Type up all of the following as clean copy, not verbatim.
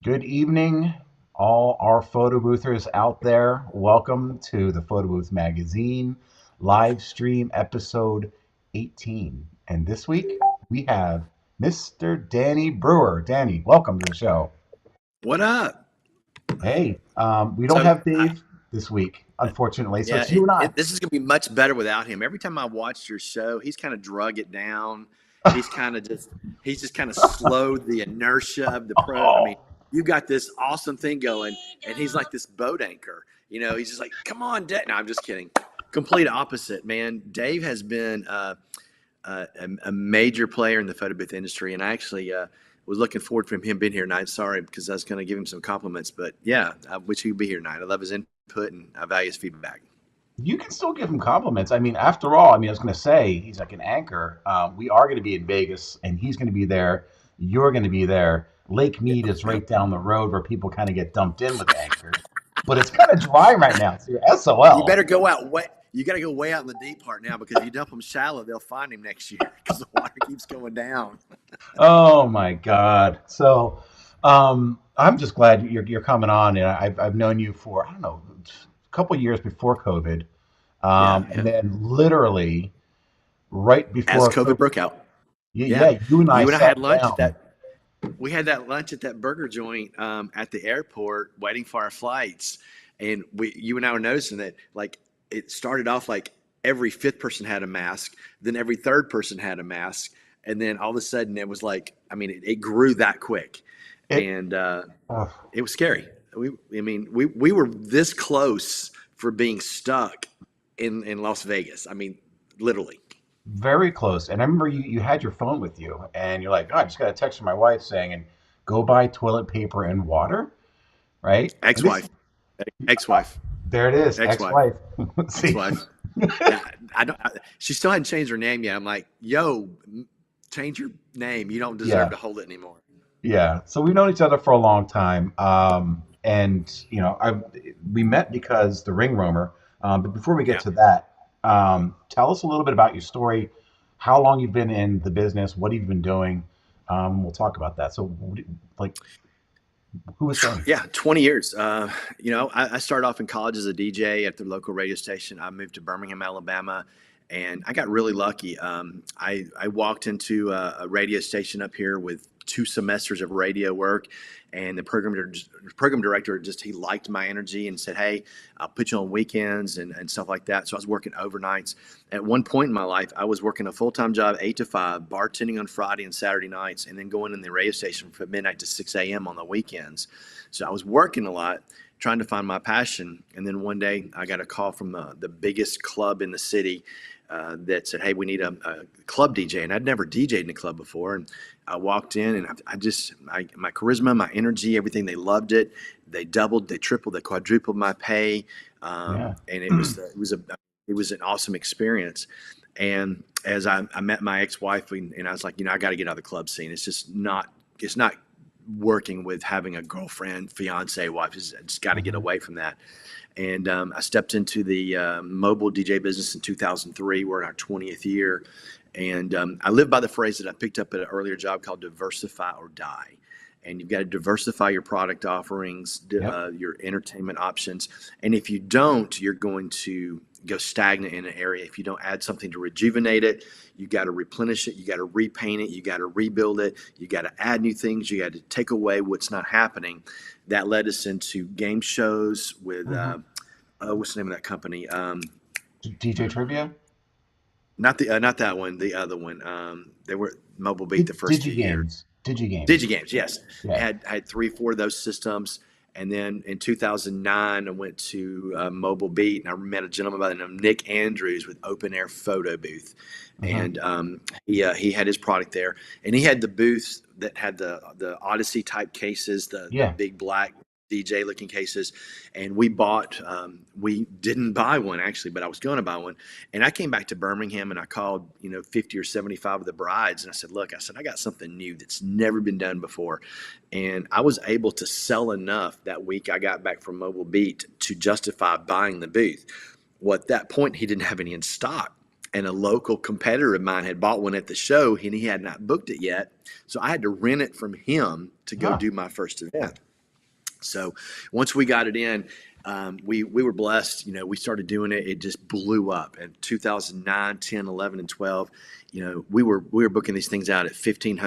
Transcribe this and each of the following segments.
Good evening, all our photo boothers out there. Welcome to the Photo Booth Magazine live stream episode 18. And this week we have Mr. Danny Brewer. Danny, welcome to the show. What up? Hey, we don't have Dave this week, unfortunately. So it's you and I. This is going to be much better without him. Every time I watch your show, he's kind of drug it down. He's just kind of slowed the inertia of the pro. I mean, you got this awesome thing going, and he's like this boat anchor. You know, he's just like, come on, Dave. No, I'm just kidding. Complete opposite, man. Dave has been a major player in the photo booth industry, and I actually was looking forward to him being here tonight. Sorry, because I was going to give him some compliments, but yeah, I wish he'd be here tonight. I love his input, and I value his feedback. You can still give him compliments. I mean, after all, I was going to say he's like an anchor. We are going to be in Vegas, and he's going to be there. You're going to be there. Lake Mead is right down the road where people kind of get dumped in with anchors. But it's kind of dry right now. So you're SOL. You better go out wet. You got to go way out in the deep part now, because if you dump them shallow, they'll find him next year because the water keeps going down. Oh my God! So I'm just glad you're coming on, and I've known you for a couple of years before COVID, and then literally right before as COVID broke out. Yeah, you and I had lunch down. at that. We had that lunch at that burger joint at the airport, waiting for our flights, and you and I were noticing that it started off like every fifth person had a mask, then every third person had a mask, and then all of a sudden it was like, it grew that quick, and it was scary. We were this close for being stuck in Las Vegas. Literally. Very close. And I remember you had your phone with you, and you're like, I just got a text from my wife saying, and go buy toilet paper and water, right? Ex-wife. There it is. Ex-wife. Ex-wife. She still hadn't changed her name yet. I'm like, yo, change your name. You don't deserve to hold it anymore. Yeah. So we've known each other for a long time. And we met because the Ring Roamer. But before we get to that, tell us a little bit about your story, how long you've been in the business, what you've been doing. We'll talk about that. So who was that? Yeah, 20 years. I started off in college as a DJ at the local radio station. I moved to Birmingham, Alabama, and I got really lucky. I walked into a radio station up here with 2 semesters of radio work, and the program director he liked my energy and said, hey, I'll put you on weekends and stuff like that. So I was working overnights. At one point in my life, I was working a full-time job, 8 to 5, bartending on Friday and Saturday nights, and then going in the radio station from midnight to 6 a.m. on the weekends. So I was working a lot, trying to find my passion. And then one day I got a call from the biggest club in the city that said, hey, we need a club DJ. And I'd never DJed in a club before. And I walked in, and my charisma, my energy, everything, they loved it. They doubled, they tripled, they quadrupled my pay. And it was an awesome experience. And as I met my ex-wife, and I was like, I got to get out of the club scene. It's not working with having a girlfriend, fiance, wife. I just got to get away from that. And I stepped into the mobile DJ business in 2003. We're in our 20th year. And I live by the phrase that I picked up at an earlier job called diversify or die. And you've got to diversify your product offerings, your entertainment options. And if you don't, you're going to go stagnant in an area. If you don't add something to rejuvenate it, you got to replenish it, you got to repaint it, you got to rebuild it, you got to add new things, you got to take away what's not happening. That led us into game shows with what's the name of that company? DJ Trivia? Not that one, the other one. They were Mobile Beat the first 2 years. DigiGames, yes. Yeah. I had 3-4 of those systems. And then in 2009, I went to Mobile Beat, and I met a gentleman by the name of Nick Andrews with Open Air Photo Booth. And he had his product there. And he had the booths that had the Odyssey type cases, the big black DJ looking cases. And we didn't buy one actually, but I was going to buy one. And I came back to Birmingham, and I called, 50 or 75 of the brides. And I said, look, I got something new that's never been done before. And I was able to sell enough that week I got back from Mobile Beat to justify buying the booth. Well, at that point, he didn't have any in stock. and a local competitor of mine had bought one at the show, and he had not booked it yet. So I had to rent it from him to go Huh. do my first event. So once we got it in, we were blessed. You know, we started doing it. It just blew up. In 2009, 10, 11, and 12, you know, we were booking these things out at $1,500,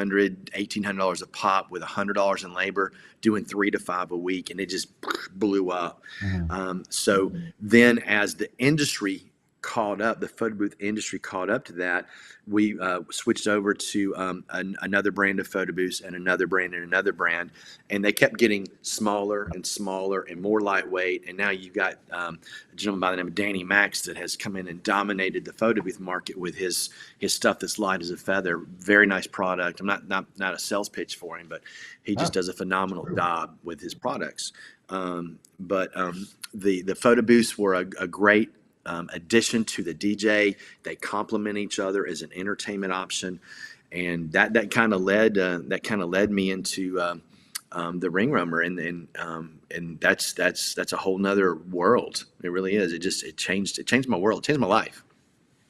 $1,800 a pop with $100 in labor, doing 3 to 5 a week, and it just blew up. Mhm. So then, as the industry caught up, the photo booth industry caught up to that, we switched over to another brand of photo booths and another brand and another brand, and they kept getting smaller and smaller and more lightweight. And now you've got a gentleman by the name of Danny Max that has come in and dominated the photo booth market with his stuff that's light as a feather. Very nice product. I'm not a sales pitch for him, but he just Oh, does a phenomenal true. job with his products. But the photo booths were a great addition to the DJ. They complement each other as an entertainment option, and that kind of led me into the ring roamer, and that's a whole nother world. It really is. It changed my world. It changed my life.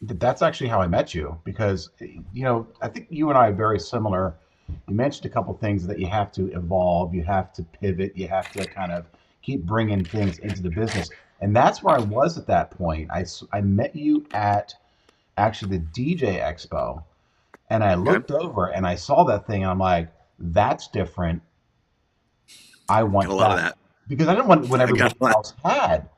That's actually how I met you because, I think you and I are very similar. You mentioned a couple things that you have to evolve, you have to pivot, you have to kind of keep bringing things into the business. And that's where I was at that point. I met you at actually the DJ Expo, and I Okay, looked over and I saw that thing, and I'm like, that's different. I got a want lot of that that. because I didn't want what I got everybody a lot. else had.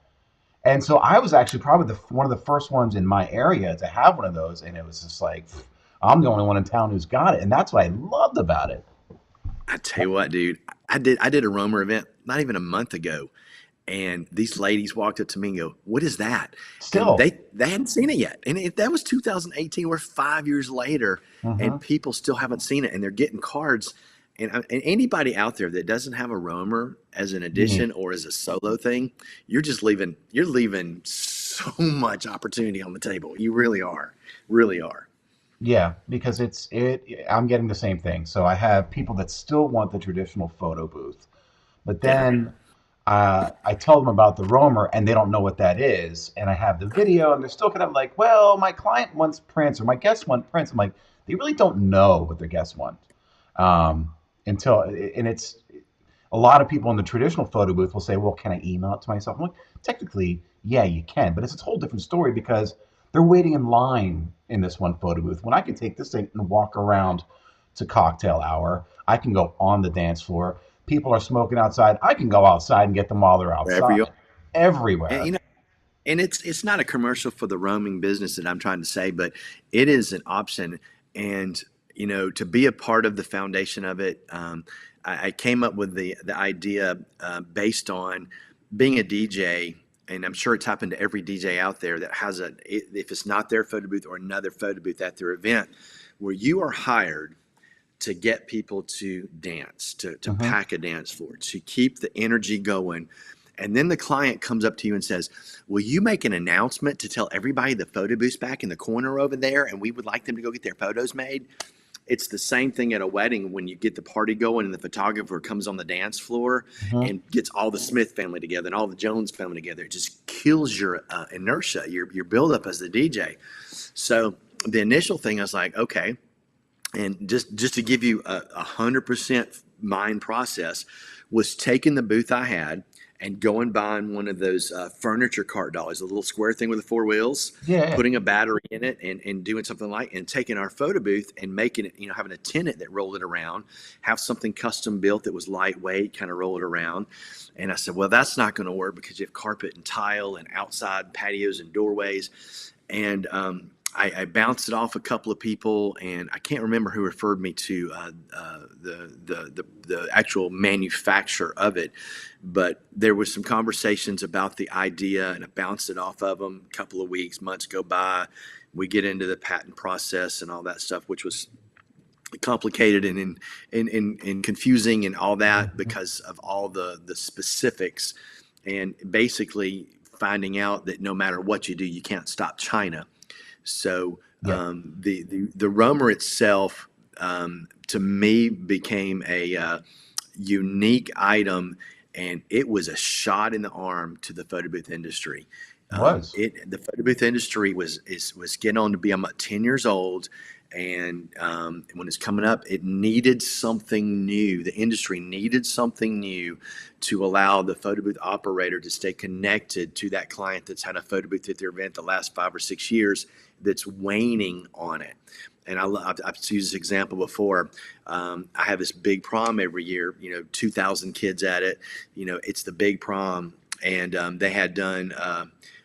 And so I was actually probably one of the first ones in my area to have one of those, and it was just like I'm the only one in town who's got it, and that's what I loved about it. I tell you what, dude. I did a roamer event not even a month ago, and these ladies walked up to me and go, "What is that?" And Still, they hadn't seen it yet. And if that was 2018, we're 5 years later, hmm and people still haven't seen it, and they're getting cards. And anybody out there that doesn't have a roamer as an you need addition or as a solo thing, you're leaving so much opportunity on the table. You really are. yeah, because I'm getting the same thing. So I have people that still want the traditional photo booth, but Yeah. then I tell them about the roamer, and they don't know what that is. And I have the video, and they're still kind of like, "Well, my client wants prints, or my guests want prints." I'm like, they really don't know what their guests want um, and it's a lot of people in the traditional photo booth will say, "Well, can I email it to myself?" I'm like, technically, yeah, you can, but it's a whole different story because they're waiting in line in this one photo booth. When I can take this thing and walk around to cocktail hour, I can go on the dance floor. People are smoking outside. I can go outside and get them while they're Wherever you are. outside. And, Everywhere. and it's not a commercial for the roaming business that I'm trying to say, but it is an option. And to be a part of the foundation of it, I came up with the idea based on being a DJ, and I'm sure it's happened to every DJ out there that has if it's not their photo booth or another photo booth at their event, where you are hired to get people to dance, to Hmm pack a dance floor, to keep the energy going. And then the client comes up to you and says, "Will you make an announcement to tell everybody the photo booth's back in the corner over there and we would like them to go get their photos made?" It's the same thing at a wedding when you get the party going and the photographer comes on the dance floor hmm and gets all the Smith family together and all the Jones family together. It just kills your inertia, your buildup as the DJ. So the initial thing, I was like, okay, and just to give you 100% mind process, was taking the booth I had and going buying one of those furniture cart dollies, a little square thing with the 4 wheels, Yeah. putting a battery in it and doing something like, and taking our photo booth and making it, having a tenant that rolled it around, have something custom built that was lightweight, kind of roll it around. And I said, well, that's not going to work because you have carpet and tile and outside patios and doorways. And I bounced it off a couple of people, and I can't remember who referred me to the actual manufacturer of it, but there was some conversations about the idea, and I bounced it off of them. A couple of weeks, months go by, we get into the patent process and all that stuff, which was complicated and confusing and all that hmm because of all the specifics, and basically finding out that no matter what you do, you can't stop China. So Yeah. the roamer itself, to me, became a unique item, and it was a shot in the arm to the photo booth industry. It was. The photo booth industry was getting on to be about 10 years old, and when it's coming up, it needed something new. The industry needed something new to allow the photo booth operator to stay connected to that client that's had a photo booth at their event the last 5 or 6 years, that's waning on it. And I've used this example before. I have this big prom every year, 2,000 kids at it. It's the big prom. And they had done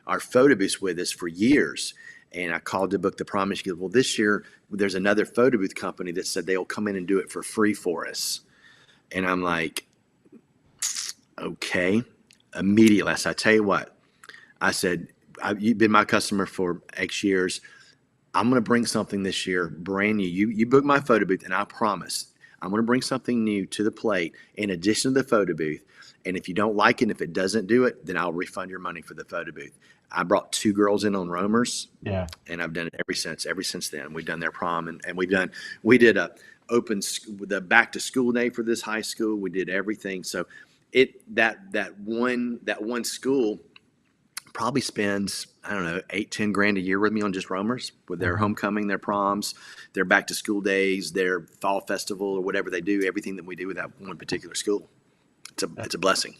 our photo booths with us for years. And I called to book the prom, and she goes, well, this year there's another photo booth company that said they'll come in and do it for free for us. And I'm like, okay. Immediately, I said, I tell you what, I said, you've been my customer for X years. I'm going to bring something this year, brand new. You book my photo booth, and I promise I'm going to bring something new to the plate in addition to the photo booth. And if you don't like it, and if it doesn't do it, then I'll refund your money for the photo booth. I brought 2 girls in on roamers, Yeah. and I've done it ever since then. We've done their prom, and we did the back to school day for this high school. We did everything. So that one school probably spends, I don't know, 8-10 grand a year with me on just roamers, with their homecoming, their proms, their back to school days, their fall festival, or whatever they do. Everything that we do with that one particular school, it's a blessing.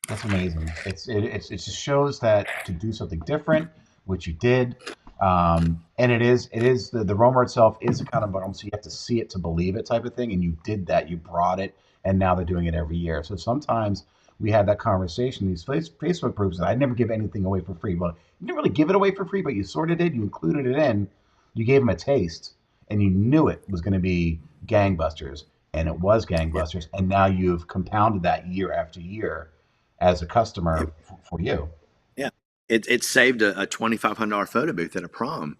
That's amazing. It just shows that to do something different, which you did, and it is the Romer itself is a kind of almost, you have to see it to believe it type of thing, and you did that. You brought it, and now they're doing it every year. So sometimes we had that conversation. These Facebook groups that I never give anything away for free. Well, you didn't really give it away for free, but you sort of did. You included it in. You gave them a taste, and you knew it was going to be gangbusters, and it was Yeah. gangbusters. And now you've compounded that year after year as a customer for you. Yeah, it saved a $2,500 photo booth at a prom,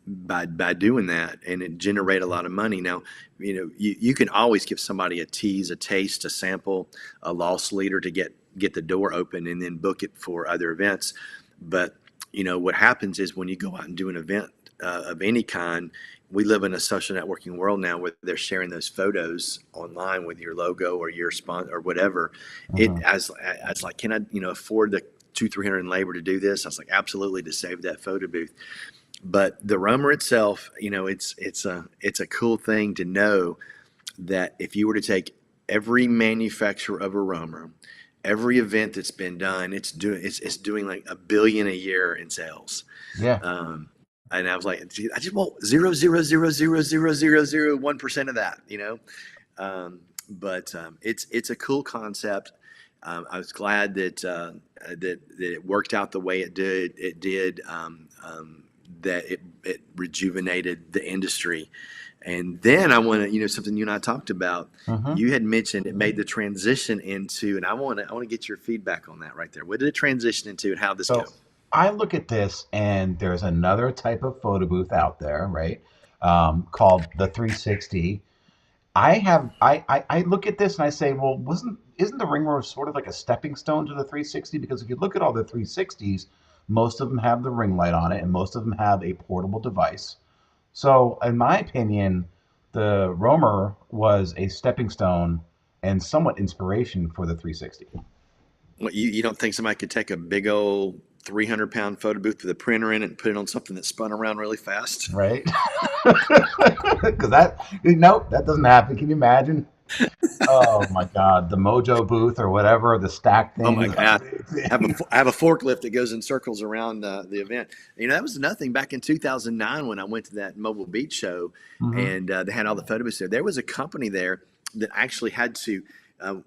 by doing that, and it generated a lot of money. Now, you can always give somebody a tease, a taste, a sample, a loss leader to get the door open, and then book it for other events. But what happens is when you go out and do an event of any kind, we live in a social networking world now where they're sharing those photos online with your logo or your sponsor or whatever. Hmm. As like, can I afford the 200-300 in labor to do this? I was like, absolutely, to save that photo booth. But the roamer itself, it's a cool thing to know that if you were to take every manufacturer of a roamer, every event that's been done, it's doing like $1 billion a year in sales. Yeah. And I was like, "Gee, I just want 0.0000001% of that. But it's a cool concept. I was glad that it worked out the way it did. It did. That it rejuvenated the industry. And then I want to, something you and I talked about. Hmm. You had mentioned it made the transition into, and I want to get your feedback on that right there. What did it transition into, and how did this go? So I look at this, and there's another type of photo booth out there, right? Called the 360. I look at this and I say, well, wasn't isn't the ring rover sort of like a stepping stone to the 360? Because if you look at all the 360s, most of them have the ring light on it, and most of them have a portable device. So, in my opinion, the Roamer was a stepping stone and somewhat inspiration for the 360, What, you don't think somebody could take a big old 300-pound photo booth with a printer in it and put it on something that spun around really fast? right? Because nope, that doesn't happen. Can you imagine? Oh my God, the Mojo booth or whatever, the stack Oh my things. God. I have a forklift that goes in circles around the event. That was nothing back in 2009 when I went to that Mobile Beach show, Hmm. and they had all the photo booths there. There was a company there that actually had to.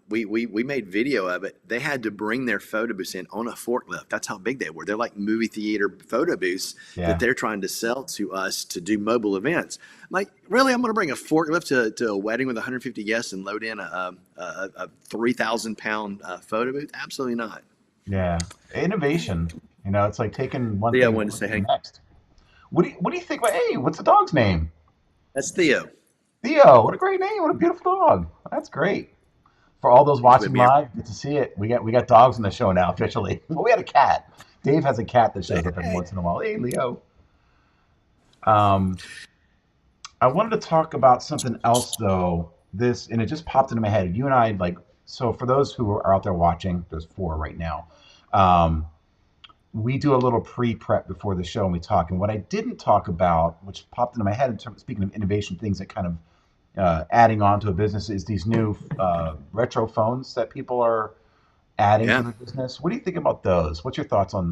We made video of it. They had to bring their photo booths in on a forklift. That's how big they were. They're like movie theater photo booths that Yeah. they're trying to sell to us to do mobile events. I'm like, really? I'm going to bring a forklift to a wedding with 150 guests and load in a 3,000-pound photo booth? Absolutely not. Yeah, innovation. It's like taking one Theo thing and wanted to going say, to the hey, next. What do you think? Hey, what's the dog's name? that's Theo. Theo. What a great name. What a beautiful dog. That's great. For all those He's with watching me. live, get to see it. We got dogs on the show now officially. Well, we had a cat. Dave has a cat that Say, shows up every hey. once in a while. Hey, Leo. Um, I wanted to talk about something else though. This and it just popped into my head. You and I. So for those who are out there watching, there's four right now. Um, we do a little pre-prep before the show and we talk. And what I didn't talk about, which popped into my head in terms of speaking of innovation, things that kind of adding on to a business, is these new retro phones that people are adding to Yeah. the business. What do you think about those? What's your thoughts on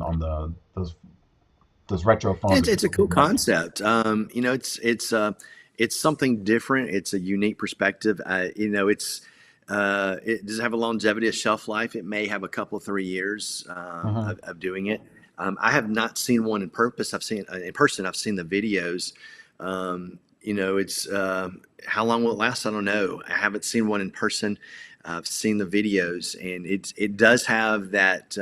those retro phones It's that it's a people cool get money? concept. It's something different. It's a unique perspective. It does have a longevity, a shelf life. It may have a couple, 3 years Hmm. of doing it. I have not seen one in purpose. I've seen in person. I've seen the videos. It's how long will it last? I don't know. I haven't seen one in person. I've seen the videos, and it does have that.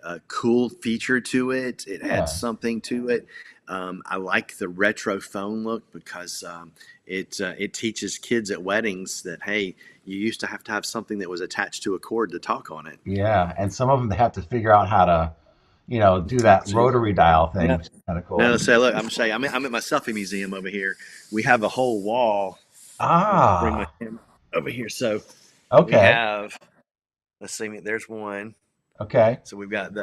A cool feature to it. It adds Yeah, something to it. I like the retro phone look because it teaches kids at weddings that hey, you used to have something that was attached to a cord to talk on it. yeah. And some of them they have to figure out how to, do that See, rotary dial thing, yeah. which is kind of No, cool. say, look, I'm at my selfie museum over here. We have a whole wall. Let me bring my Ah, camera over here. So we okay, have. Let's see. There's one. okay. So we've got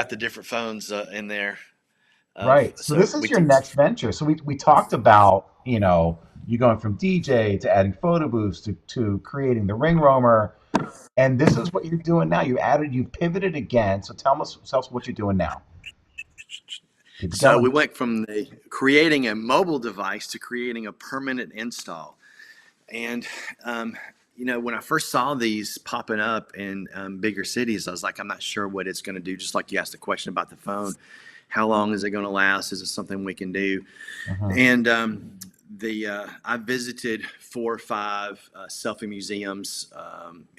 the different phones in there. Right. So So this is we your next venture. So we talked about, you going from DJ to adding photo booths to creating the ring roamer. And this is what you're doing now. You pivoted again. So tell us what you're doing now. Keep it So we going. went from creating a mobile device to creating a permanent install. And, when I first saw these popping up in bigger cities, I was like, I'm not sure what it's going to do. Just like you asked the question about the phone, how long is it going to last? Is it something we can do? Hmm. And I visited 4 or 5 selfie museums,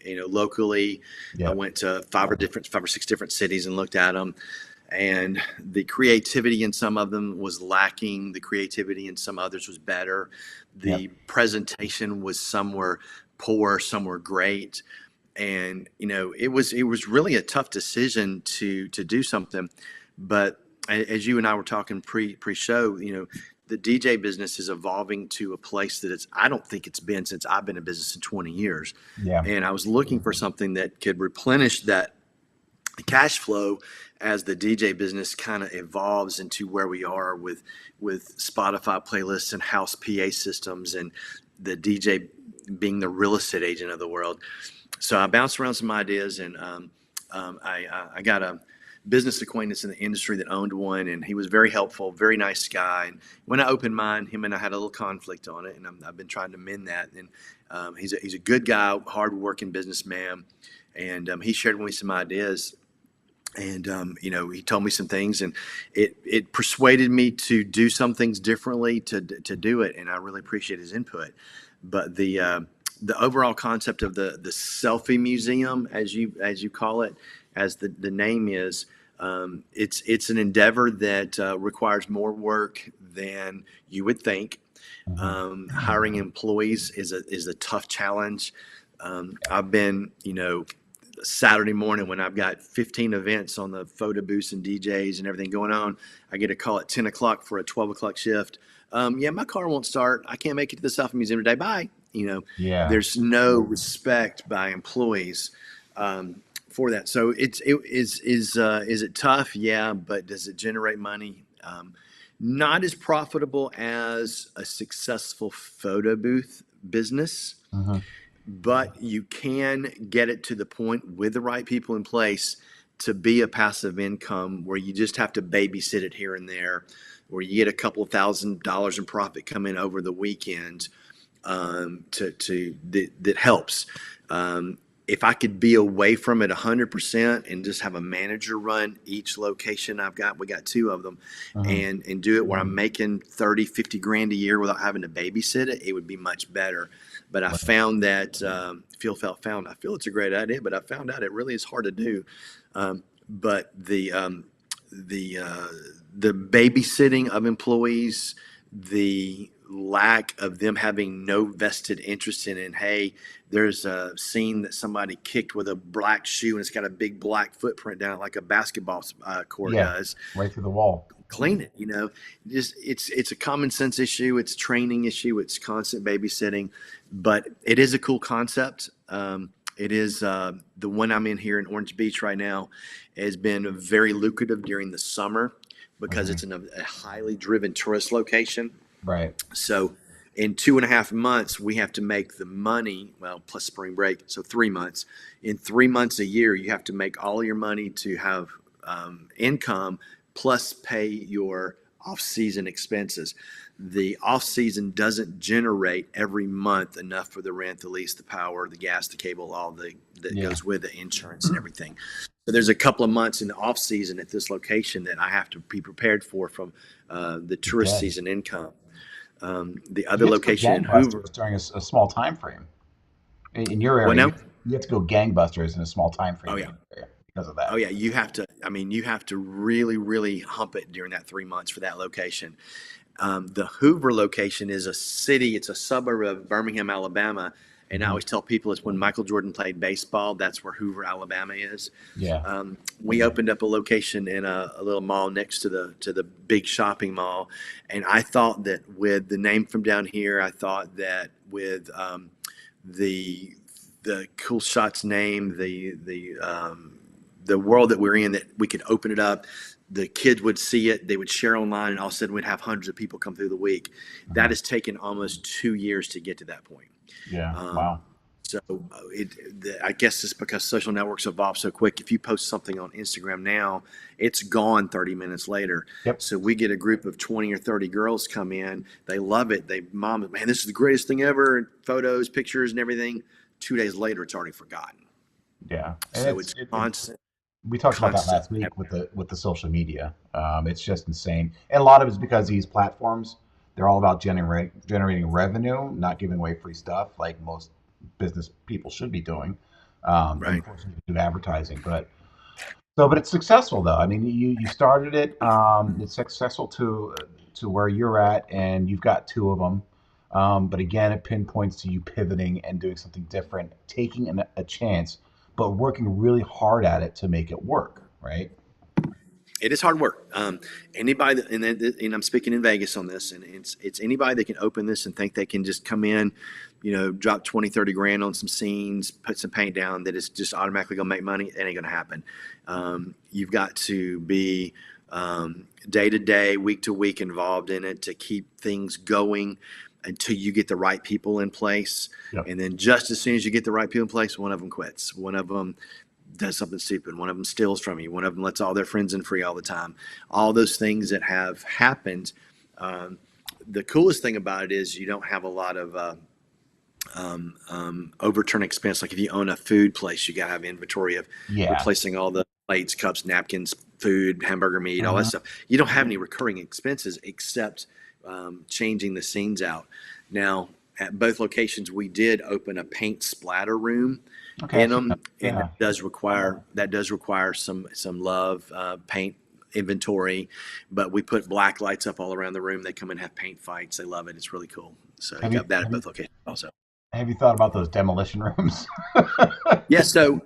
locally. I Yep. went to 5 or 6 different cities and looked at them. And the creativity in some of them was lacking. The creativity in some others was better. Yep. The presentation was somewhere poor, somewhere great. And it was really a tough decision to do something. But as you and I were talking pre-show, the DJ business is evolving to a place that I don't think it's been since I've been in business in 20 years. Yeah. And I was looking for something that could replenish that cash flow as the DJ business kind of evolves into where we are with Spotify playlists and house PA systems and the DJ being the real estate agent of the world. So I bounced around some ideas, and I got a business acquaintance in the industry that owned one, and he was very helpful, very nice guy. And when I opened mine, him and I had a little conflict on it, and I've been trying to mend that. And he's a good guy, hardworking businessman, and he shared with me some ideas. And he told me some things, and it persuaded me to do some things differently to do it, and I really appreciate his input. But the overall concept of the selfie museum, as you call it, as the name is, it's an endeavor that requires more work than you would think. Hmm. Hiring employees is a tough challenge. I've been, Saturday morning when I've got 15 events on the photo booths and DJs and everything going on, I get a call at 10 o'clock for a 12 o'clock shift. Yeah, my car won't start. I can't make it to the Selfie Museum today. Bye. Yeah. There's no respect by employees for that. So is it tough? Yeah, but does it generate money? Not as profitable as a successful photo booth business, Hmm. but you can get it to the point with the right people in place to be a passive income where you just have to babysit it here and there, where you get a couple of $1,000s in profit come in over the weekend. That helps. If I could be away from it 100% and just have a manager run each location we got 2 of them, Hmm. and do it where I'm making 30, 50 grand a year without having to babysit it, it would be much better. But I Right. found that I feel it's a great idea, but I found out it really is hard to do. But the uh, the babysitting of employees, the lack of them having no vested interest in it. Hey, there's a scene that somebody kicked with a black shoe and it's got a big black footprint down it like a basketball court Yeah. does. Right through the wall. Clean it, just it's a common sense issue, it's a training issue, it's constant babysitting, but it is a cool concept. It is the one I'm in here in Orange Beach right now has been very lucrative during the summer because Hmm. it's in a highly driven tourist location. Right. So in 2.5 months, we have to make the money, well, plus spring break, so 3 months. In 3 months a year, you have to make all your money to have income plus pay your off-season expenses. The off-season doesn't generate every month enough for the rent, the lease, the power, the gas, the cable, all that Yeah. goes with the insurance and everything. So there's a couple of months in the off season at this location that I have to be prepared for from the You're tourist dead. season income. The You other get to go location in Hoover. gangbusters during a small time frame. In your What area, now? you get to go gangbusters in a small time Oh frame in yeah, your area because of oh that. yeah. You have to. I mean, you have to really, really hump it during that 3 months for that location. The Hoover location is a city. It's a suburb of Birmingham, Alabama. And I Hmm. always tell people it's when Michael Jordan played baseball. That's where Hoover, Alabama is. Yeah. We opened up a location in a little mall next to the big shopping mall, and I thought that with the name from down here, I thought that with the the Cool Shots name, the world that we're in, that we could open it up. The kids would see it, they would share online, and all of a sudden we'd have hundreds of people come through the week. That Hmm. has taken almost 2 years to get to that point. Yeah. Um, Wow. so I guess it's because social networks evolve so quick. If you post something on Instagram now, it's gone 30 minutes later. Yep. So we get a group of 20 or 30 girls come in. They love it. Mom, man, this is the greatest thing ever. Photos, pictures, and everything. 2 days later, it's already forgotten. Yeah. And So it's constant, we talked about that constant. last week with the social media. It's just insane, and a lot of it's because these platforms, they're all about generating revenue, not giving away free stuff like most business people should be doing, and Right. forcing you to do advertising. But it's successful though. I mean, you started it. It's successful to where you're at, and you've got two of them. But again, it pinpoints to you pivoting and doing something different, taking a chance, but working really hard at it to make it work. Right? It is hard work. Anybody, and I'm speaking in Vegas on this, and it's anybody that can open this and think they can just come in, drop 20, 30 grand on some scenes, put some paint down, that it's just automatically going to make money. It ain't going to happen. You've got to be day to day, week to week involved in it to keep things going until you get the right people in place. Yep. And then just as soon as you get the right people in place, one of them quits. One of them does something stupid. One of them steals from you. One of them lets all their friends in free all the time. All those things that have happened. Um, the coolest thing about it is you don't have a lot of overturn expense. Like if you own a food place, you got to have inventory of Yeah. replacing all the plates, cups, napkins, food, hamburger meat, all that Hmm. stuff. You don't have any recurring expenses except changing the scenes out. Now, at both locations, we did open a paint splatter room Okay. I've in seen that. them, and Yeah. that does require some love, paint inventory. But we put black lights up all around the room. They come and have paint fights. They love it. It's really cool. So you Have you got that at have you both locations also. have you thought about those demolition rooms? Yeah. So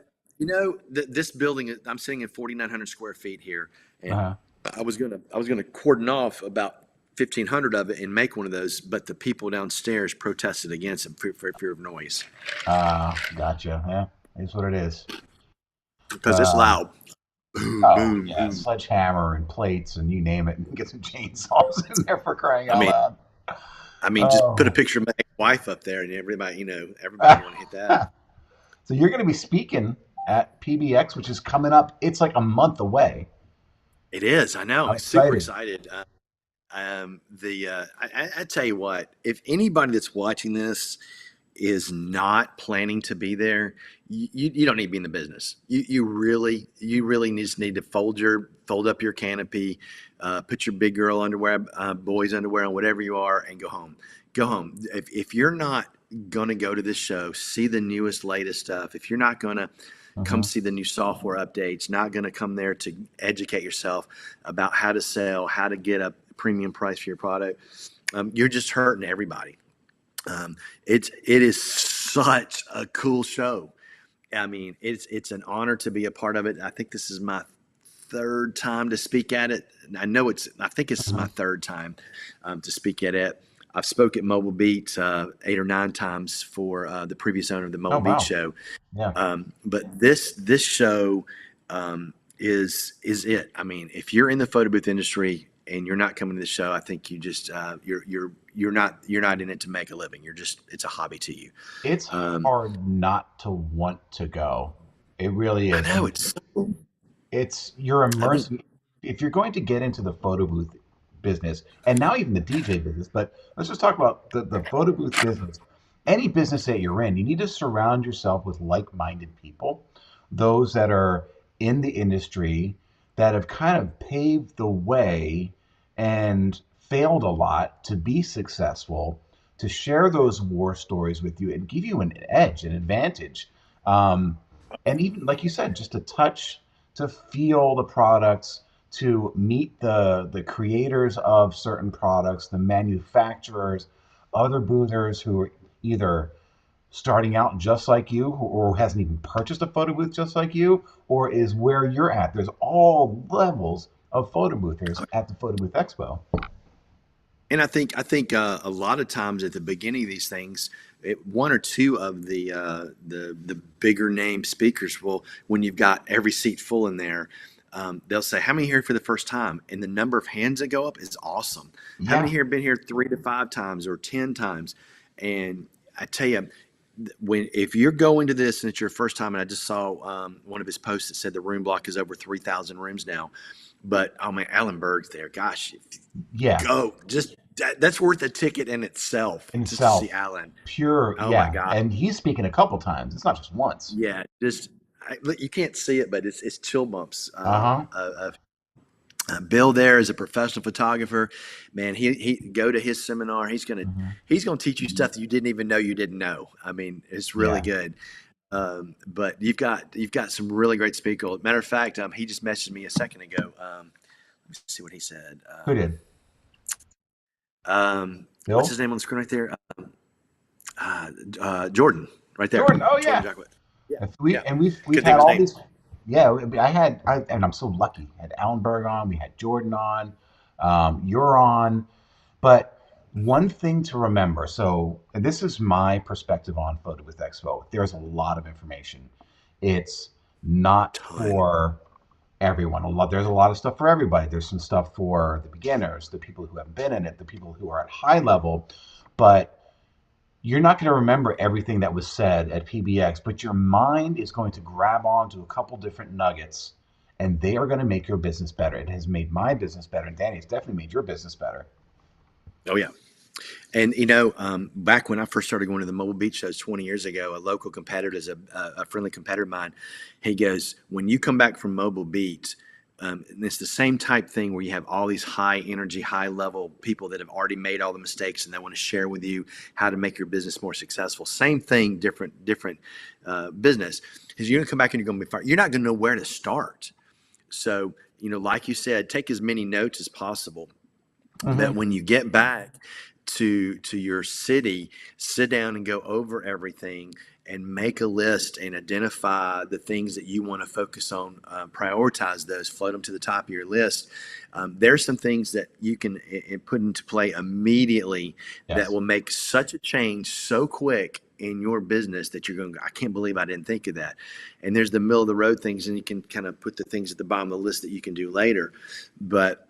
this building, I'm sitting in 4,900 square feet here, and Uh-huh. I was gonna cordon off about 1,500 of it and make one of those, but the people downstairs protested against it for fear of noise Gotcha. Yeah, it's what it is. because it's Um, loud. Boom, oh boom, yeah, boom. sledgehammer and plates and you name it, and get some chainsaws in there for crying I out mean, loud. just put a Oh. picture of my wife up there, and everybody want to hit that. So you're going to be speaking at PBX, which is coming up. It's like a month away. It is. I know. I'm I'm super excited. excited. I tell you what, if anybody that's watching this is not planning to be there, you don't need to be in the business. You really just need to fold up your canopy, put your big girl underwear, boys underwear on, whatever you are, and go home. Go home. If you're not gonna go to this show, see the newest, latest stuff. If you're not gonna come Hmm. see the new software updates, not gonna come there to educate yourself about how to sell, how to get a premium price for your product, you're just hurting everybody. Um, it is such a cool show. I mean, it's an honor to be a part of it. I think this is my third time to speak at it. I think this is my Hmm. third time to speak at it. I've spoke at Mobile Beat 8 or 9 times for the previous owner of the Oh Mobile Beat wow. show. Yeah. But this show is it. I mean, if you're in the photo booth industry and you're not coming to the show, I think you just you're not in it to make a living. It's a hobby to you. It's Um, hard not to want to go. It really I is. know And it's so. you're I think immersing. If you're going to get into the photo booth business, and now even the DJ business, but let's just talk about the photo booth business. Any business that you're in, you need to surround yourself with like-minded people, those that are in the industry that have kind of paved the way and failed a lot to be successful, to share those war stories with you and give you an edge, an advantage. Um, and even like you said, just a touch to feel the products, to meet the creators of certain products, the manufacturers, other boothers who are either starting out just like you or hasn't even purchased a photo booth just like you or is where you're at. There's all levels of photo boothers at the Photo Booth Expo. And I think a lot of times at the beginning of these things, one or two of the bigger name speakers will, when you've got every seat full in there, they'll say, "How many here for the first time?" And the number of hands that go up is awesome. How many Yeah. here have been here 3 to 5 times or 10 times? And I tell you, when if you're going to this and it's your first time, and I just saw one of his posts that said the room block is over 3,000 rooms now. But oh man, Alan Berg's there. Gosh, Yeah. go. Just that's worth a ticket in itself In just to see itself. Alan. Pure, Oh my yeah. God. And he's speaking a couple times. It's not just once. Yeah, just look, you can't see it, but it's chill bumps. Uh-huh. Bill there is a professional photographer. Man, he go to his seminar. Hmm. He's gonna teach you stuff that you didn't even know you didn't know. I mean, it's really Yeah. good. But you've got some really great speakers. Matter of fact, he just messaged me a second ago. Let me see what he said. Who did? What's his Bill? name on the screen right there? Jordan, right there. Jordan. Oh Jordan yeah. Jacquet. Yeah, If we yeah. and we've Couldn't think had of his all name. these. Yeah, and I'm so lucky. I had Allenberg on, we had Jordan on, you're on. But one thing to remember, so and this is my perspective on Photo Booth Expo. There's a lot of information. It's not Ton. for everyone. There's a lot of stuff for everybody. There's some stuff for the beginners, the people who haven't been in it, the people who are at high level, but you're not going to remember everything that was said at PBX, but your mind is going to grab onto a couple different nuggets and they are going to make your business better. It has made my business better. And Danny, it's definitely made your business better. Oh yeah. And back when I first started going to the Mobile Beach shows 20 years ago, a local competitor, is a friendly competitor of mine. He goes, when you come back from Mobile Beach, and it's the same type thing where you have all these high energy, high level people that have already made all the mistakes and they want to share with you how to make your business more successful. Same thing, different business. Because you're going to come back and you're going to be fired. You're not going to know where to start. So, like you said, take as many notes as possible. But Hmm. when you get back to your city, sit down and go over everything and make a list and identify the things that you want to focus on. Prioritize those, float them to the top of your list. There's some things that you can put into play immediately that Yes. will make such a change so quick in your business that you're going, I can't believe I didn't think of that. And there's the middle of the road things, and you can kind of put the things at the bottom of the list that you can do later. But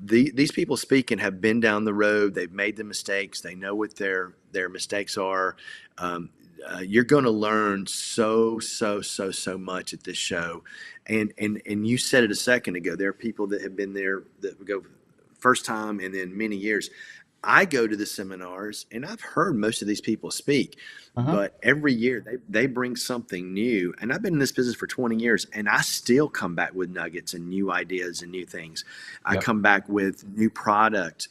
these people speaking have been down the road. They've made the mistakes. They know what their mistakes are. Um, you're going to learn so much at this show, and you said it a second ago. There are people that have been there that go first time and then many years. I go to the seminars and I've heard most of these people speak, Hmm. but every year they bring something new. And I've been in this business for 20 years and I still come back with nuggets and new ideas and new things. I Yep. come back with new product,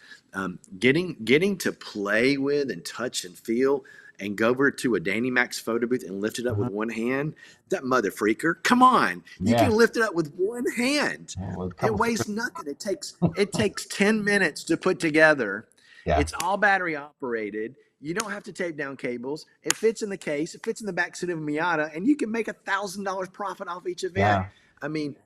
getting to play with and touch and feel and go over to a Danny Max photo booth and lift it up with Hmm. one hand. That mother freaker, come on. You Yeah. can lift it up with one hand. Well, with a It couple weighs fingers. nothing. It takes 10 minutes to put together. Yeah. It's all battery operated. You don't have to tape down cables. It fits in the case. It fits in the back seat of a Miata, and you can make $1,000 profit off each event. Yeah. I mean,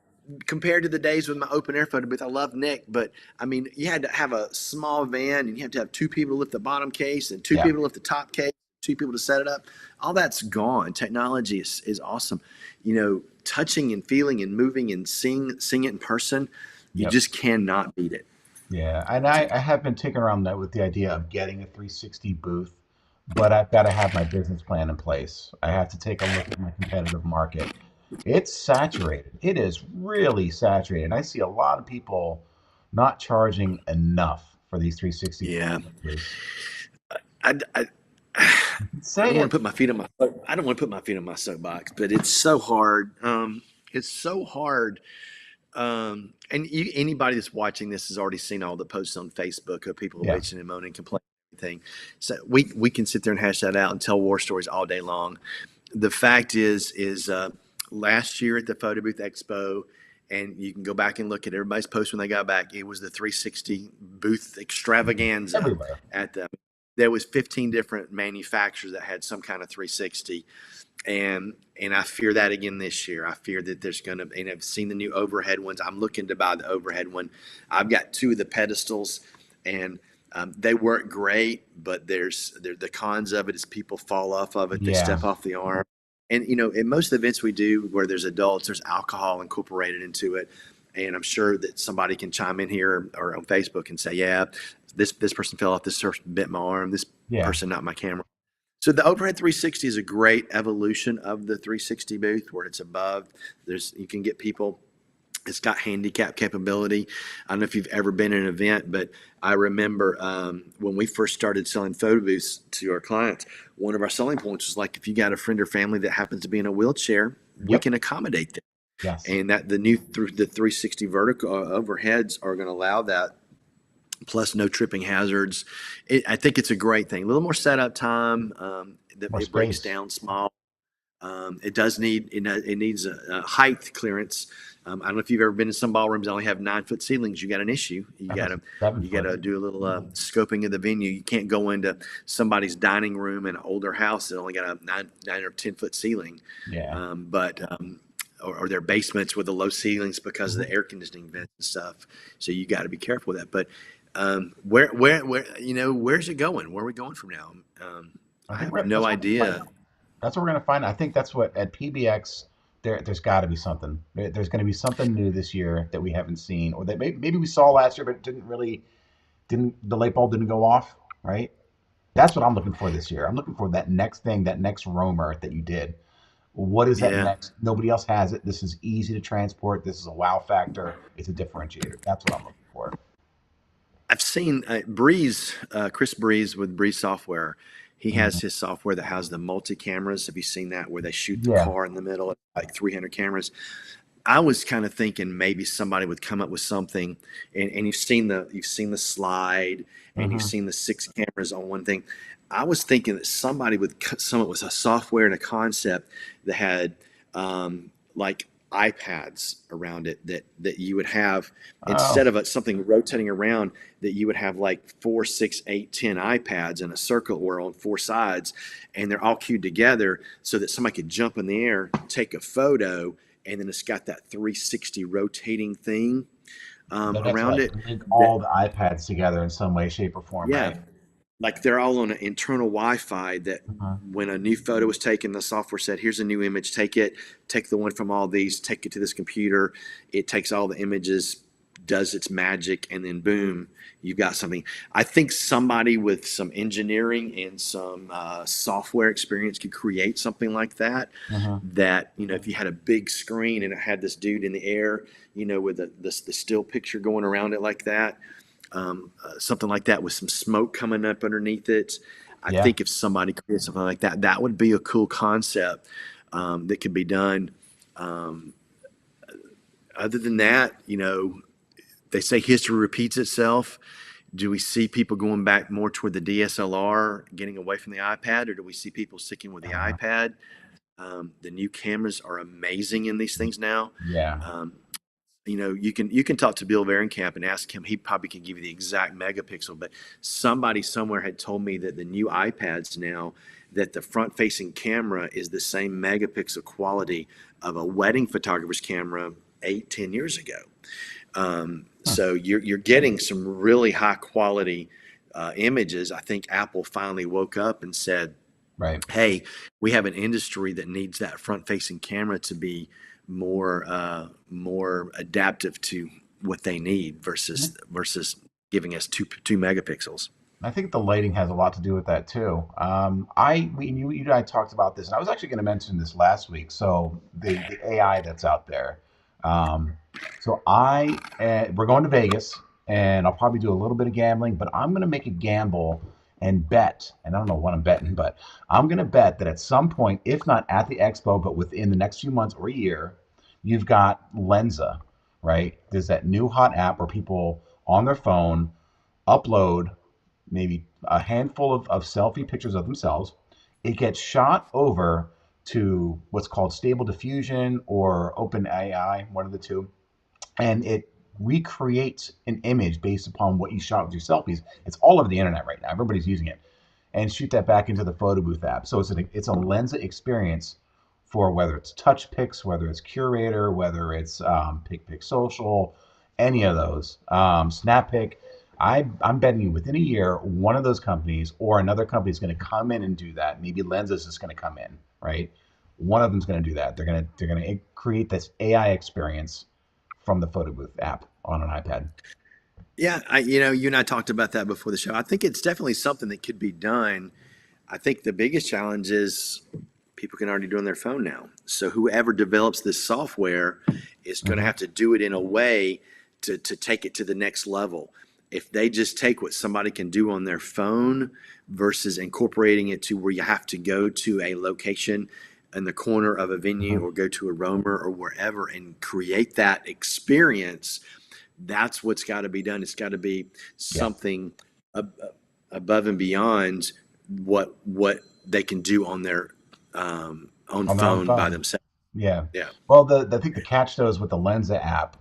compared to the days with my open air photo booth, I love Nick, but I mean, you had to have a small van and you have to have two people to lift the bottom case and two Yeah. people to lift the top case, two people to set it up. All that's gone. Technology is awesome. You know, touching and feeling and moving and seeing it in person, you Yep. just cannot beat it. Yeah. And I have been tinkering around that with the idea of getting a 360 booth, but I've got to have my business plan in place. I have to take a look at my competitive market. It's saturated. It is really saturated. I see a lot of people not charging enough for these 360 Yeah. photos. I, I, I Say don't want it. to put my feet on my I don't want to put my feet on my soapbox, but it's so hard. It's so hard. Anybody that's watching this has already seen all the posts on Facebook of people Yeah. bitching and moaning, complaining, everything. So we can sit there and hash that out and tell war stories all day long. The fact is last year at the Photo Booth Expo, and you can go back and look at everybody's post when they got back. It was the 360 booth extravaganza Everywhere. at the. There was 15 different manufacturers that had some kind of 360, and I fear that again this year. I fear that there's going to, and I've seen the new overhead ones. I'm looking to buy the overhead one. I've got two of the pedestals, and they work great, but the cons of it is people fall off of it, they Yeah. step off the arm, and you know, in most of the events we do where there's adults, there's alcohol incorporated into it, and I'm sure that somebody can chime in here or on Facebook and say, yeah, this person fell off, this person bit my arm, this Yeah. person knocked my camera. So the overhead 360 is a great evolution of the 360 booth where it's above. You can get people. It's got handicap capability. I don't know if you've ever been in an event, but I remember when we first started selling photo booths to our clients, one of our selling points was like, if you got a friend or family that happens to be in a wheelchair, we Yep. can accommodate them. Yes. And that the 360 vertical overheads are going to allow that, plus no tripping hazards. I think it's a great thing. A little more setup time. More It breaks space. down small. It does need it needs a height clearance. I don't know if you've ever been in some ballrooms that only have 9 foot ceilings. You got an issue. I have a 7 foot. Do a little scoping of the venue. You can't go into somebody's dining room in an older house that only got a 9 or 10 foot ceiling. Yeah. Or their basements with the low ceilings because of Mhm. the air conditioning vents and stuff. So you got to be careful with that. But where you know, where's it going? Where are we going from now? I I think have no that's what we're gonna find idea. out. That's what we're gonna find. I think that's what at PBX there's got to be something. There's going to be something new this year that we haven't seen, or that maybe we saw last year, but it didn't the light bulb didn't go off, right? That's what I'm looking for this year. I'm looking for that next thing, that next roamer that you did. What is that Yeah, next? Nobody else has it. This is easy to transport. This is a wow factor. It's a differentiator. That's what I'm looking for. I've seen Breeze, Chris Breeze with Breeze Software. He has Mhm. his software that has the multi cameras. Have you seen that where they shoot the Yeah. car in the middle, like 300 cameras? I was kind of thinking maybe somebody would come up with something, and you've seen the slide, and you've Hmm. seen the 6 cameras on one thing. I was thinking that somebody would come up with a software and a concept that had like iPads around it that you would have instead Oh, of something rotating around, that you would have like 4, 6, 8, 10 iPads in a circle or on 4 sides, and they're all queued together so that somebody could jump in the air, take a photo, and then it's got that 360 rotating thing that's around right. it. Link That all the iPads together in some way, shape, or form, Yeah, right? like they're all on an internal Wi-Fi. That Mhm. when a new photo was taken, the software said, "Here's a new image. Take the one from all these, take it to this computer. It takes all the images, does its magic, and then boom, you've got something." I think somebody with some engineering and some software experience could create something like that. Mhm. That, you know, if you had a big screen and it had this dude in the air, you know, with the still picture going around it like that, something like that with some smoke coming up underneath it. I Yeah. think if somebody created something like that, that would be a cool concept that could be done. Um, Other than that, you know, they say history repeats itself. Do we see people going back more toward the DSLR, getting away from the iPad, or do we see people sticking with the Uh, iPad? The new cameras are amazing in these things now. yeah. Um, you know, you can talk to Bill Varenkamp and ask him. He probably can give you the exact megapixel. But somebody somewhere had told me that the new iPads now, that the front-facing camera is the same megapixel quality of a wedding photographer's camera 8, 10 years ago. So you're getting some really high quality images. I think Apple finally woke up and said, Right. "Hey, we have an industry that needs that front-facing camera to be more adaptive to what they need versus giving us two megapixels." I think the lighting has a lot to do with that too. You and I talked about this, and I was actually going to mention this last week. So the AI that's out there. Um, we're going to Vegas, and I'll probably do a little bit of gambling, but I'm going to make a gamble and bet, and I don't know what I'm betting, but I'm going to bet that at some point, if not at the expo, but within the next few months or a year, you've got Lensa, right? There's that new hot app where people on their phone upload maybe a handful of selfie pictures of themselves. It gets shot over to what's called stable diffusion or open AI, one of the two, and it recreates an image based upon what you shot with your selfies. It's all over the internet right now. Everybody's using it, and shoot that back into the photo booth app. So it's a Lensa experience for whether it's touch pics, whether it's curator, whether it's pick social, any of those, snap pick. I'm betting you within a year, one of those companies or another company is going to come in and do that. Maybe Lensa is going to come in, right? One of them's going to do that. They're going to create this AI experience from the photo booth app on an iPad. Yeah, you and I talked about that before the show. I think it's definitely something that could be done. I think the biggest challenge is people can already do it on their phone now. So whoever develops this software is going to Hmm. have to do it in a way to take it to the next level. If they just take what somebody can do on their phone versus incorporating it to where you have to go to a location in the corner of a venue Hmm. or go to a roamer or wherever and create that experience, that's what's got to be done. It's got to be Yeah, something ab- above and beyond what they can do on their own on their own phone by phone. themselves. Yeah. Yeah. Well, I think the catch though is with the Lensa app.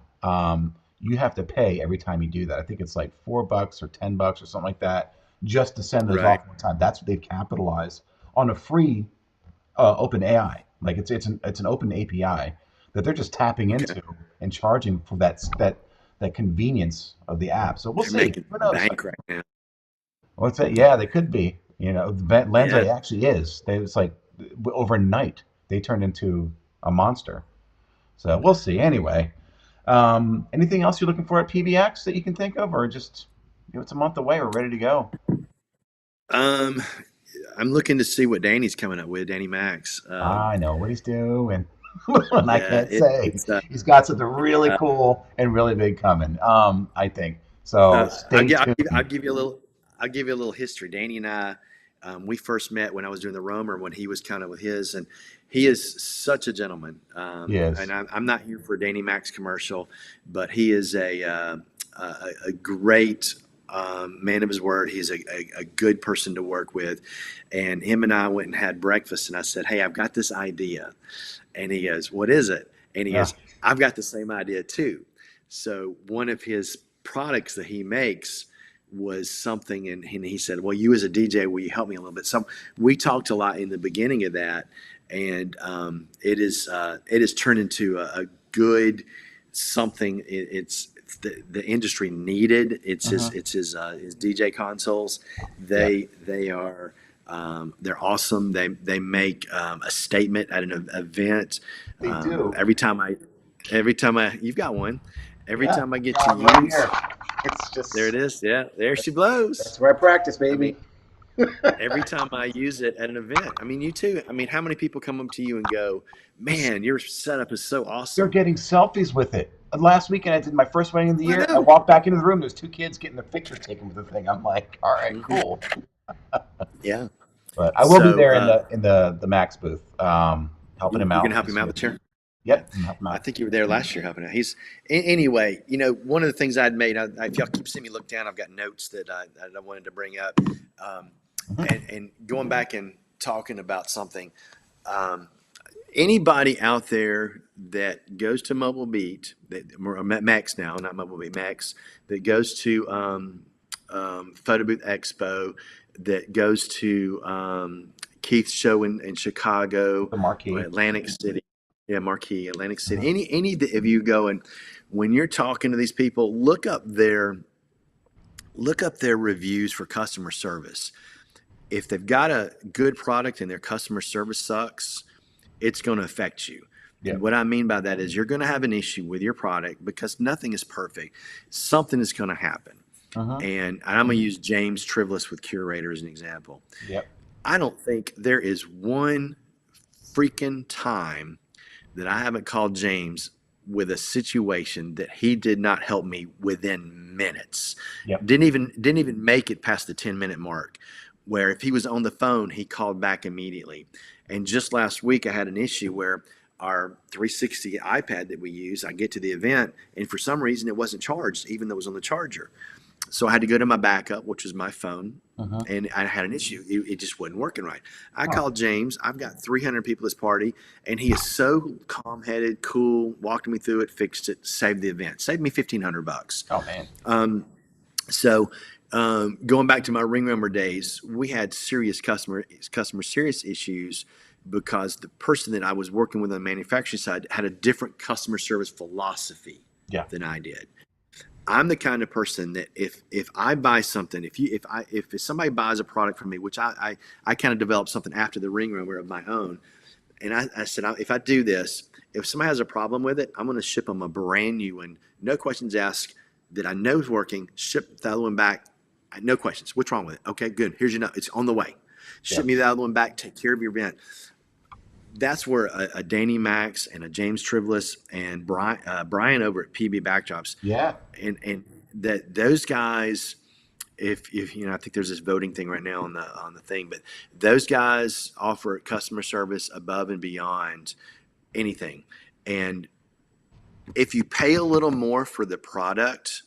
You have to pay every time you do that. I think it's like $4 or $10 or something like that just to send those Right. off one time. That's what they've capitalized on a free open AI. Like it's an open API that they're just tapping Okay. into and charging for that convenience of the app. So we'll They're see. making Who knows? bank right now. What's that? Yeah, they could be. Yeah. Lensa actually is. It's like overnight they turned into a monster. So we'll see. Anyway, anything else you're looking for at PBX that you can think of, or just it's a month away. We're ready to go. Um, I'm looking to see what Danny's coming up with, Danny Max. I know what he's doing, and I Yeah, can't say it's he's got something really uh, cool and really big coming. I think so. I'll Stay give, I'll give tuned. I'll give you a little I'll give you a little history. Danny and I, we first met when I was doing the Roamer when he was kind of with his, and he is such a gentleman. And Yes. I'm not here for a Danny Max commercial, but he is a great man of his word. He's a good person to work with, and him and I went and had breakfast, and I said, "Hey, I've got this idea," and he goes, "What is it?" And he Yeah. goes, "I've got the same idea too." So one of his products that he makes was something, and he said, "Well, you as a DJ, will you help me a little bit?" So we talked a lot in the beginning of that, and it has turned into a good something. It's the industry needed. Hmm. His DJ consoles. Yeah. They are. They're awesome. They make a statement at an event. They do. Every time I you've got one. Every Yeah. time I get to Got one right use, here. It's there it just is. Yeah, there she blows. that's where I practice, I mean, baby. every time I use it at an event. I mean, you too. I mean, how many people come up to you and go, "Man, your setup is so They're awesome." getting selfies with it. Last weekend, I did my first wedding of the I year. I know. walked back into the room. There's two kids getting their pictures taken with the thing. I'm like, all right, Hmm. cool. Yeah. But I will be So there in the Max booth, helping him you're gonna out help him this out with year. the chair. Yeah. Yep, I'm helping him I out. think you were there last year helping out. Anyway. One of the things I'd made. If y'all keep seeing me look down, I've got notes that I wanted to bring up. Um, Hmm. and going back and talking about something. Um, Anybody out there that goes to Mobile Beat, Max now, not Mobile Beat, Max, that goes to Photo Booth Expo, that goes to Keith's show in Chicago The or marquee. Atlantic City. Yeah, Marquee, Atlantic City. Any if you go and when you're talking to these people, look up their reviews for customer service. If they've got a good product and their customer service sucks, it's going to affect you. Yeah. And what I mean by that is you're going to have an issue with your product because nothing is perfect. Something is going to happen. Uh-huh. And I'm going to use James Trivlis with Curator as an example. Yep. I don't think there is one freaking time that I haven't called James with a situation that he did not help me within minutes. Yep. Didn't even make it past the 10-minute mark, where if he was on the phone, he called back immediately. And just last week I had an issue where our 360 iPad that we use, I get to the event and for some reason it wasn't charged even though it was on the charger. So I had to go to my backup, which was my phone, Uh-huh. and I had an issue. It just wasn't working right. I Oh. called James. I've got 300 people at this party, and he is so calm-headed, cool, walked me through it, fixed it, saved the event, saved me $1,500. Oh man. Going back to my ring rumor days, we had serious customer serious issues because the person that I was working with on the manufacturing side had a different customer service philosophy Yeah. than I did. I'm the kind of person that if I buy something, if somebody buys a product from me, which I kind of developed something after the ring rumor of my own, and I said if I do this, if somebody has a problem with it, I'm going to ship them a brand new one, no questions asked, that I know is working. Ship the other one back, no questions. What's wrong with it? Okay, good. Here's your note. It's on the way. Ship me the other one back. Take care of your event. That's where a Danny Max and a James Trivlis and Brian over at PB Backdrops, Yeah. and that those guys, if you know, I think there's this voting thing right now on the thing, but those guys offer customer service above and beyond anything. And if you pay a little more for the product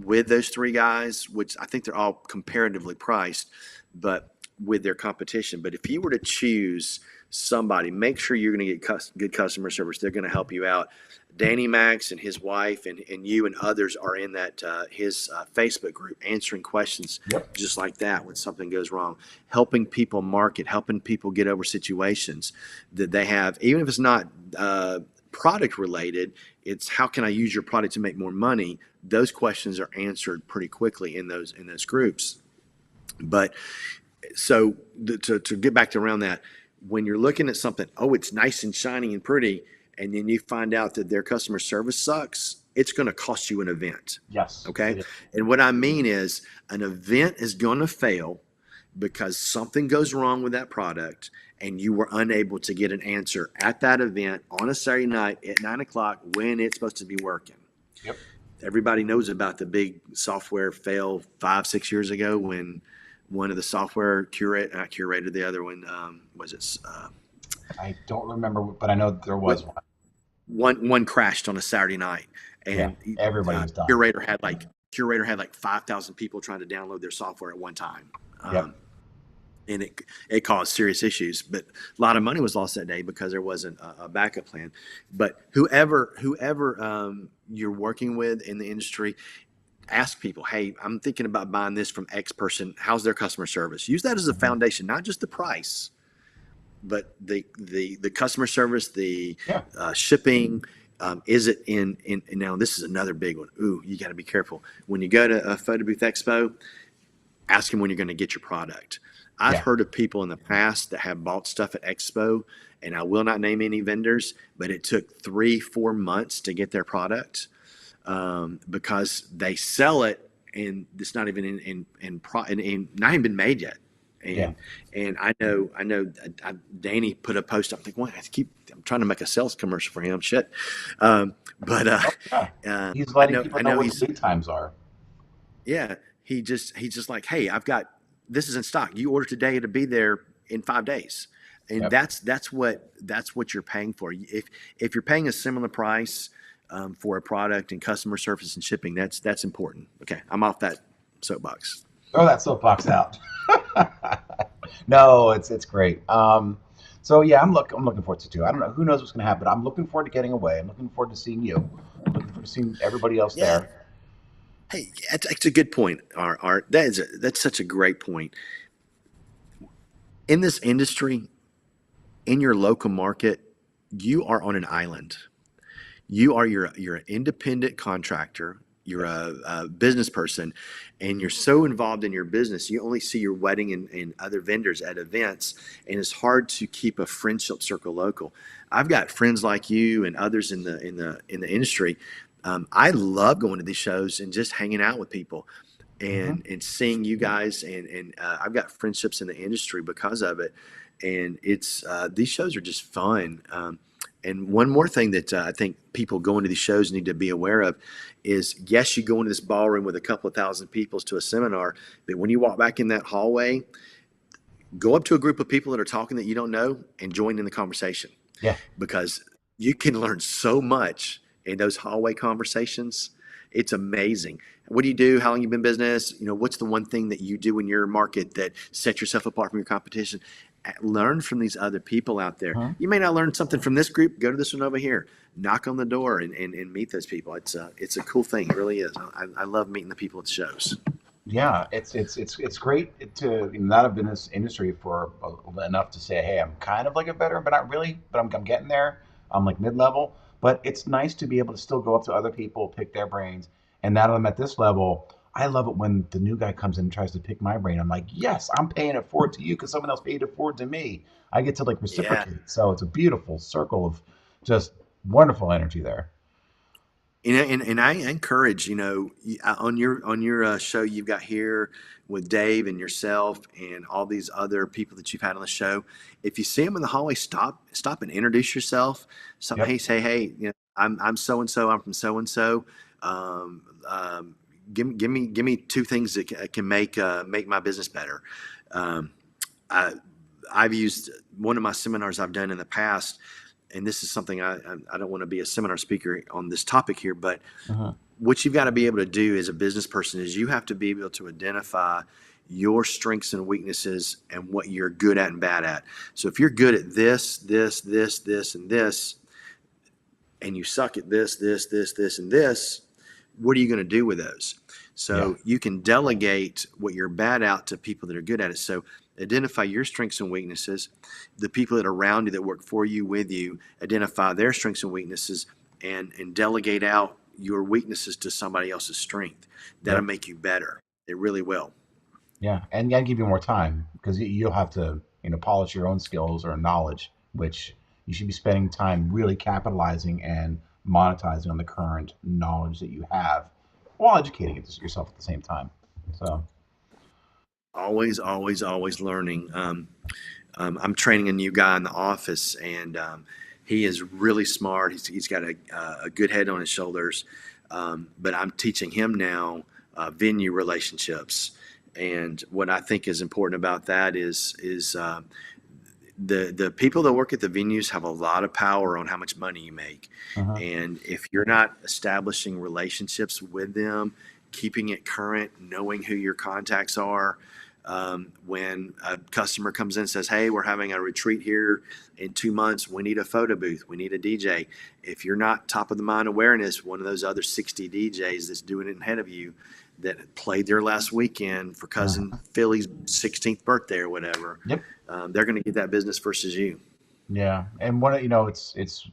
with those three guys, which I think they're all comparatively priced, but with their competition, but if you were to choose somebody, make sure you're going to get good customer service. They're going to help you out. Danny Max and his wife and you and others are in that his Facebook group answering questions. Yep. Just like that when something goes wrong, helping people market, helping people get over situations that they have, even if it's not product related. It's how can I use your product to make more money? Those questions are answered pretty quickly in those groups. But so to get back to around that, when you're looking at something, oh, it's nice and shiny and pretty, and then you find out that their customer service sucks, it's going to cost you an event. Yes. Okay. And what I mean is an event is going to fail because something goes wrong with that product and you were unable to get an answer at that event on a Saturday night at 9 o'clock when it's supposed to be working. Yep. Everybody knows about the big software fail 5-6 years ago when one of the software not curated, the other one was it? I don't remember, but I know there was one. One crashed on a Saturday night, and everybody was done. Curator had like 5,000 people trying to download their software at one time. Yep. And it caused serious issues, but a lot of money was lost that day because there wasn't a backup plan. But whoever you're working with in the industry, ask people, hey, I'm thinking about buying this from X person. How's their customer service? Use that as a foundation, not just the price, but the customer service, the shipping. Is it in now this is another big one. Ooh, you got to be careful. When you go to a photo booth expo, ask them when you're going to get your product. I've heard of people in the past that have bought stuff at expo, and I will not name any vendors, but it took 3-4 months to get their product. Because they sell it and it's not even not even been made yet. And I know Danny put a post up. I'm thinking, I'm trying to make a sales commercial for him. Shit. He's letting people know what the lead times are. Yeah. He's just like, hey, I've got, this is in stock. You order today, it'll be there in 5 days. And that's what you're paying for. If you're paying a similar price, for a product and customer service and shipping, that's important. Okay, I'm off that soapbox. Throw that soapbox out. No, it's great. So yeah, I'm looking forward to it too. I don't know, who knows what's going to happen. I'm looking forward to getting away. I'm looking forward to seeing you. I'm looking forward to seeing everybody else there. Hey, that's a good point, Art. That's such a great point. In this industry, in your local market, you are on an island. You're an independent contractor. You're Yes. a business person, and you're so involved in your business. You only see your wedding and other vendors at events, and it's hard to keep a friendship circle local. I've got friends like you and others in the industry. I love going to these shows and just hanging out with people Hmm. and seeing you guys and I've got friendships in the industry because of it, and it's these shows are just fun. And one more thing that I think people going to these shows need to be aware of is, yes, you go into this ballroom with a couple of thousand people to a seminar, but when you walk back in that hallway, go up to a group of people that are talking that you don't know and join in the conversation, Yeah. because you can learn so much in those hallway conversations. It's amazing. What do you do? How long you been in business? What's the one thing that you do in your market that sets yourself apart from your competition? Learn from these other people out there. Mhm. You may not learn something from this group. Go to this one over here. Knock on the door and meet those people. It's a cool thing. It really is. I love meeting the people at the shows. Yeah, it's great to not have been in this industry for enough to say, hey, I'm kind of like a veteran, but not really. But I'm getting there. I'm like mid-level. But it's nice to be able to still go up to other people, pick their brains. And now that I'm at this level, I love it when the new guy comes in and tries to pick my brain. I'm like, yes, I'm paying it forward to you because someone else paid it forward to me. I get to like Yeah. reciprocate. So it's a beautiful circle of just wonderful energy there. And I encourage, on your show you've got here with Dave and yourself and all these other people that you've had on the show. If you see them in the hallway, stop and introduce yourself. Yep. Hey, I'm so and so. I'm from so and so. Um, um, give me two things that can make my business better. Um, I, I've used one of my seminars I've done in the past, and this is something I don't want to be a seminar speaker on this topic here, but Hmm. what you've got to be able to do as a business person is you have to be able to identify your strengths and weaknesses and what you're good at and bad at. So if you're good at this, and this, and you suck at this, and this, what are you going to do with those? Yeah. So you can delegate what you're bad at to people that are good at it. So identify your strengths and weaknesses. The people that are around you that work for you, with you, identify their strengths and weaknesses, and delegate out your weaknesses to somebody else's strength. That'll Yep. make you better. It really will. Yeah, and gotta give you more time because you'll have to, polish your own skills or knowledge, which you should be spending time really capitalizing and monetizing on the current knowledge that you have, while educating yourself at the same time. So, Always, always, always learning. I'm training a new guy in the office, and he is really smart. He's got a good head on his shoulders, but I'm teaching him now venue relationships. And what I think is important about that is the people that work at the venues have a lot of power on how much money you make. uh And if you're not establishing relationships with them, keeping it current, knowing who your contacts are, when a customer comes in and says, hey, we're having a retreat here in 2 months, we need a photo booth, we need a DJ. If you're not top of the mind awareness, one of those other 60 DJs that's doing it ahead of you that played there last weekend for cousin Philly's 16th birthday or whatever, yep, they're going to get that business versus you. yeah, and it's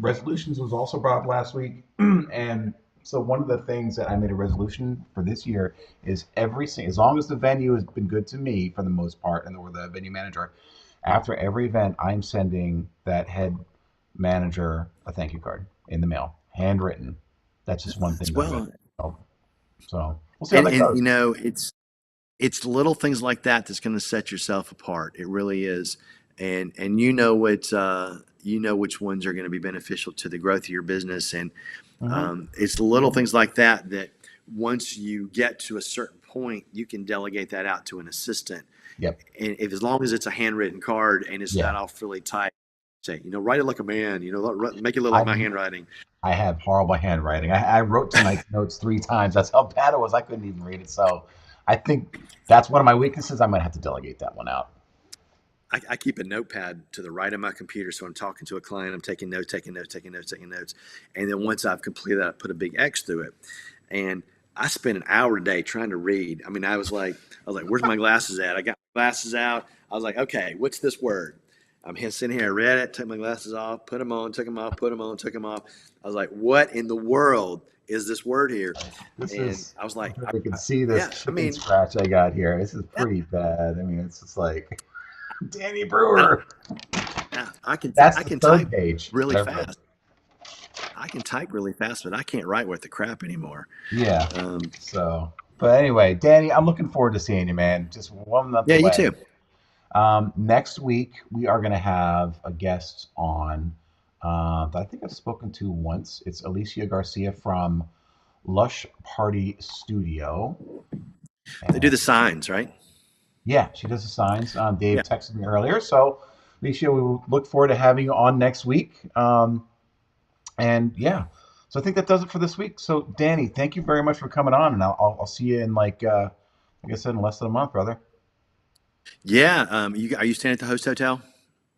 resolutions was also brought up last week, and so one of the things that I made a resolution for this year is as long as the venue has been good to me for the most part, and or the venue manager, after every event, I'm sending that head manager a thank you card in the mail, handwritten. That's just one thing As that I'm gonna. well. So we'll see how that And goes. it's little things like that that's going to set yourself apart. It really is. And you know which ones are going to be beneficial to the growth of your business. And Hmm. it's the little things like that that once you get to a certain point, you can delegate that out to an assistant. Yep. And if, as long as it's a handwritten card and it's Yeah. not all really tight, say, write it like a man, make it look like I my handwriting. I have horrible handwriting. I wrote tonight's notes 3 times. That's how bad it was. I couldn't even read it. So I think that's one of my weaknesses. I'm gonna have to delegate that one out. I keep a notepad to the right of my computer. So I'm talking to a client, I'm taking notes, taking notes, taking notes, taking notes. And then once I've completed that, I put a big X through it. And I spent an hour a day trying to read. I mean, I was like, where's my glasses at? I got my glasses out. I was like, okay, what's this word? I'm sitting here, I read it, took my glasses off, put them on, took them off, put them on, took them off. I was like, what in the world is this word here? This And is, I was I like, don't know if you can see this yeah, I chicken mean, scratch I got here. This is yeah, pretty bad. I mean, it's just like Danny I don't, Brewer. yeah, That's I the can type third page. really There it is. fast. I can type really fast, but I can't write worth the crap anymore. Yeah. Um, So, but anyway, Danny, I'm looking forward to seeing you, man. Just 1 month yeah, you away. too. Next week, we are going to have a guest on that I think I've spoken to once. It's Alicia Garcia from Lush Party Studio. They do And the signs, right? yeah, she does the signs. Dave Yeah. texted me earlier. So, Alicia, we will look forward to having you on next week. And yeah, so I think that does it for this week. So, Danny, thank you very much for coming on. And I'll see you in like I said, in less than a month, brother. Yeah. Are you staying at the host hotel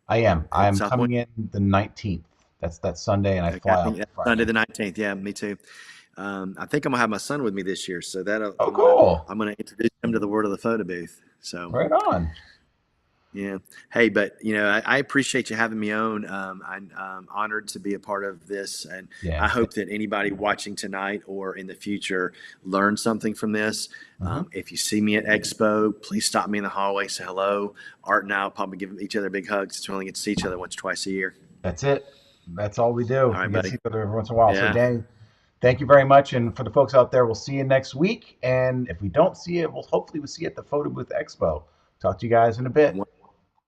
I am. at I'm South Point? coming in the 19th. That's that Sunday, and I Okay, I fly think out that's Sunday Friday. the 19th. Yeah, me too. I think I'm gonna have my son with me this year, so that Oh, cool. I'm gonna introduce him to the word of the photo booth. So Right on. yeah, hey, but I appreciate you having me on. I'm honored to be a part of this, and I Yeah. hope that anybody watching tonight or in the future learns something from this. Mhm. If you see me at Expo, please stop me in the hallway, say hello. Art and I will probably give each other big hugs since we only get to see each other once or twice a year. That's it. That's all we do. All right, We get to buddy. see each other every once in a while. So, Yeah. Danny, thank you very much. And for the folks out there, we'll see you next week. And if we don't see you, we'll hopefully see you at the Photo Booth Expo. Talk to you guys in a bit.